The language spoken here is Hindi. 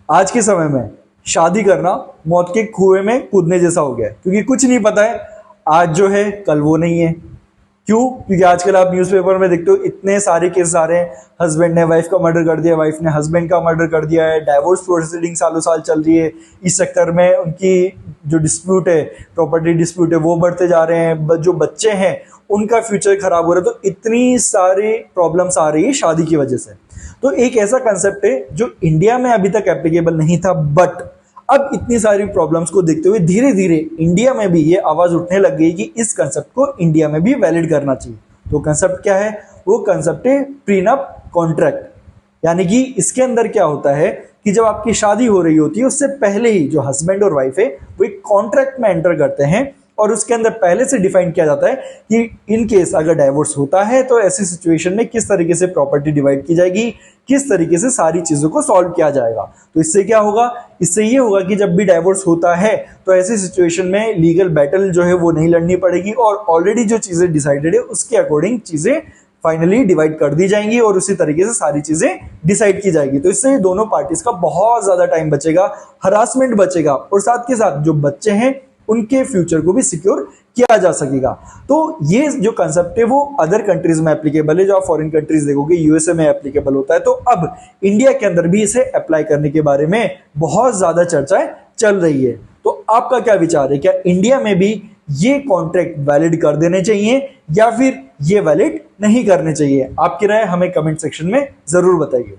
आज के समय में शादी करना मौत के कुएं में कूदने जैसा हो गया है, क्योंकि कुछ नहीं पता है आज जो है कल वो नहीं है। क्यों? क्योंकि आजकल आप न्यूज़पेपर में देखते हो इतने सारे केस आ रहे हैं, हस्बैंड ने वाइफ का मर्डर कर दिया, वाइफ ने हस्बैंड का मर्डर कर दिया है, डाइवोर्स प्रोसीडिंग सालों साल चल रही है। इस चक्कर में उनकी जो डिस्प्यूट है, प्रॉपर्टी डिस्प्यूट है, वो बढ़ते जा रहे हैं, जो बच्चे हैं उनका फ्यूचर खराब हो रहा है। तो इतनी सारी प्रॉब्लम्स आ रही है शादी की वजह से। तो एक ऐसा कंसेप्ट है जो इंडिया में अभी तक एप्लीकेबल नहीं था, बट अब इतनी सारी प्रॉब्लम्स को देखते हुए धीरे धीरे इंडिया में भी ये आवाज उठने लग गई कि इस कंसेप्ट को इंडिया में भी वैलिड करना चाहिए। तो कंसेप्ट क्या है? वो कंसेप्ट है प्रीनप कॉन्ट्रैक्ट। यानी कि इसके अंदर क्या होता है कि जब आपकी शादी हो रही होती है उससे पहले ही जो हस्बैंड और वाइफ है वो एक कॉन्ट्रैक्ट में एंटर करते हैं, और उसके अंदर पहले से डिफाइन किया जाता है कि इन केस अगर डाइवोर्स होता है तो ऐसी सिचुएशन में किस तरीके से प्रॉपर्टी डिवाइड की जाएगी, किस तरीके से सारी चीजों को सॉल्व किया जाएगा। तो इससे क्या होगा? इससे ये होगा कि जब भी डाइवोर्स होता है तो ऐसी सिचुएशन में लीगल बैटल जो है वो नहीं लड़नी पड़ेगी, और ऑलरेडी जो चीजें डिसाइडेड है उसके अकॉर्डिंग चीजें फाइनली डिवाइड कर दी जाएंगी और उसी तरीके से सारी चीजें डिसाइड की जाएगी। तो इससे दोनों पार्टीज का बहुत ज्यादा टाइम बचेगा, हरासमेंट बचेगा, और साथ के साथ जो बच्चे हैं उनके फ्यूचर को भी सिक्योर किया जा सकेगा। तो ये जो कंसेप्ट है वो अदर कंट्रीज में एप्लीकेबल है। जो आप फॉरेन कंट्रीज देखोगे यूएसए में एप्लीकेबल होता है, तो अब इंडिया के अंदर भी इसे अप्लाई करने के बारे में बहुत ज्यादा चर्चाएं चल रही है। तो आपका क्या विचार है? क्या इंडिया में भी ये कॉन्ट्रैक्ट वैलिड कर देने चाहिए या फिर ये वैलिड नहीं करने चाहिए? आपकी राय हमें कमेंट सेक्शन में जरूर बताइए।